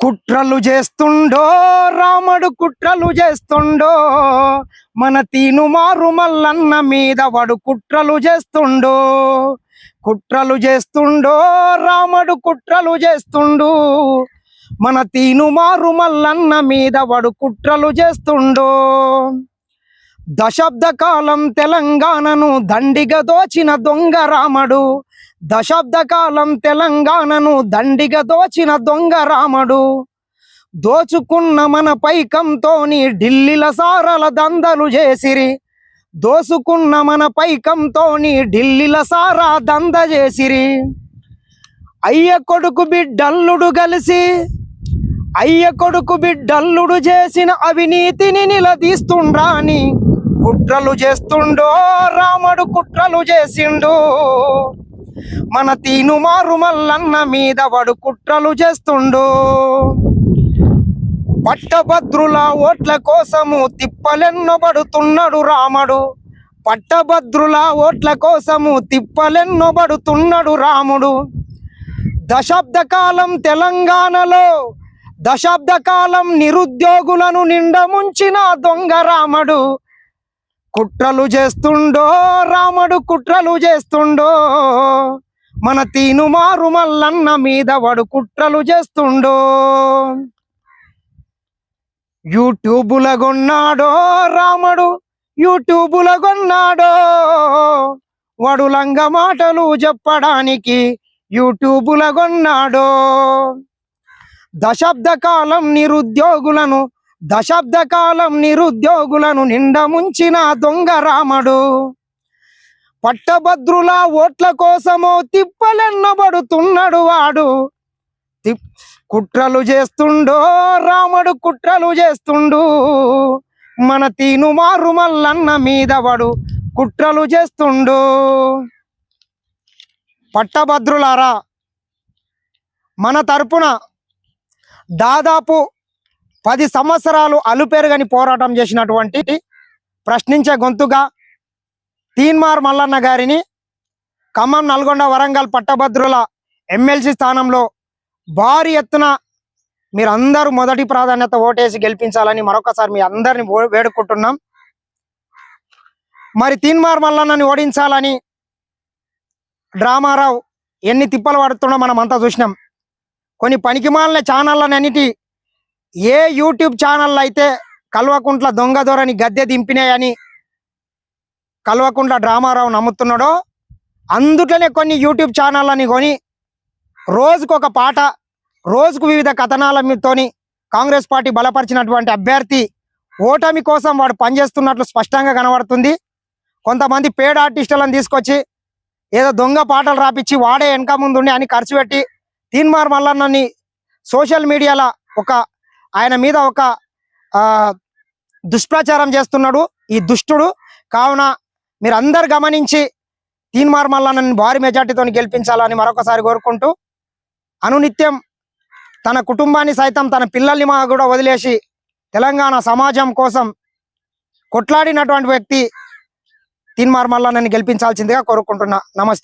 కుట్రలు చేస్తుండో రాముడు కుట్రలు చేస్తుండో మన తీనుమారు మల్లన్న మీద వాడు కుట్రలు చేస్తుండో కుట్రలు చేస్తుండో రాముడు కుట్రలు చేస్తుండు మన తీనుమారు మల్లన్న మీద వాడు కుట్రలు చేస్తుండో దశాబ్ద కాలం తెలంగాణను దండిగా దోచిన దొంగ రాముడు దశాబ్ద కాలం తెలంగాణను దండిగా దోచిన దొంగ రాముడు దోచుకున్న మన పైకంతోని ఢిల్లీల సారల దందలు చేసిరి దోసుకున్న మన పైకంతోని ఢిల్లీల సారా దంద చేసిరి అయ్య కొడుకు బిడ్డల్లుడు కలిసి అయ్య కొడుకు బిడ్డల్లుడు చేసిన అవినీతిని నిలదీస్తుండ్రాని కుట్రలు చేస్తుండో రాముడు కుట్రలు చేసిండు మన తీనుమారు మల్లన్న మీద వాడు కుట్రలు చేస్తుండు పట్టభద్రుల ఓట్ల కోసము తిప్పలెన్నబడుతున్నాడు రాముడు పట్టభద్రుల ఓట్ల కోసము తిప్పలెన్నబడుతున్నాడు రాముడు దశాబ్ద కాలం తెలంగాణలో దశాబ్ద కాలం నిరుద్యోగులను నిండముంచిన దొంగ రాముడు కుట్రలు చేస్తుండో రాముడు కుట్రలు చేస్తుండో మన తీనుమారు మల్లన్న మీద వాడు కుట్రలు చేస్తుండో యూట్యూబుల కొన్నాడో రాముడు యూట్యూబుల కొన్నాడో వాడు లంగ మాటలు చెప్పడానికి యూట్యూబుల కొన్నాడో దశాబ్ద కాలం నిరుద్యోగులను నిండముంచిన దొంగ రాముడు పట్టభద్రుల ఓట్ల కోసమో తిప్పలెన్నబడుతున్నాడు వాడు కుట్రలు చేస్తుండో రాముడు కుట్రలు చేస్తుండు మన తీనుమారు మల్లన్న మీద వాడు కుట్రలు చేస్తుండు పట్టభద్రులారా మన తరపున దాదాపు 10 సంవత్సరాలు అలుపెరుగని పోరాటం చేసినటువంటి ప్రశ్నించే గొంతుగా తీన్మార్ మల్లన్న గారిని ఖమ్మం నల్గొండ వరంగల్ పట్టభద్రుల ఎమ్మెల్సీ స్థానంలో భారీ ఎత్తున మీరందరూ మొదటి ప్రాధాన్యత ఓటేసి గెలిపించాలని మరొకసారి మీ అందరిని వేడుకుంటున్నాం. మరి తీన్మార్ మల్లన్నని ఓడించాలని డ్రామారావు ఎన్ని తిప్పలు పడుతుండో మనం అంతా చూసినాం. కొన్ని పనికిమాలిన ఛానళ్ళనన్నిటి ఏ యూట్యూబ్ ఛానళ్ళు అయితే కల్వకుంట్ల దొంగ దొరని గద్దె దింపినాయని కల్వకుంట్ల డ్రామారావు నమ్ముతున్నాడో అందులోనే కొన్ని యూట్యూబ్ ఛానళ్ళని కొని రోజుకొక పాట రోజుకు వివిధ కథనాలతోని కాంగ్రెస్ పార్టీ బలపరిచినటువంటి అభ్యర్థి ఓటమి కోసం వాడు పనిచేస్తున్నట్లు స్పష్టంగా కనబడుతుంది. కొంతమంది పేడ్ ఆర్టిస్టులను తీసుకొచ్చి ఏదో దొంగ పాటలు రాపించి వాడే వెనక ముందుండి అని ఖర్చు పెట్టి తీన్మార్ మల్లన్నని సోషల్ మీడియాలో ఆయన మీద ఒక దుష్ప్రచారం చేస్తున్నాడు ఈ దుష్టుడు. కావున మీరందరు గమనించి తీన్మార్ మల్లన్నని భారీ మెజార్టీతో గెలిపించాలని మరొకసారి కోరుకుంటూ అనునిత్యం తన కుటుంబాన్ని సైతం తన పిల్లల్ని కూడా వదిలేసి తెలంగాణ సమాజం కోసం కొట్లాడినటువంటి వ్యక్తి తీన్మార్ మల్లన్నని గెలిపించాల్సిందిగా కోరుకుంటున్నా. నమస్తే.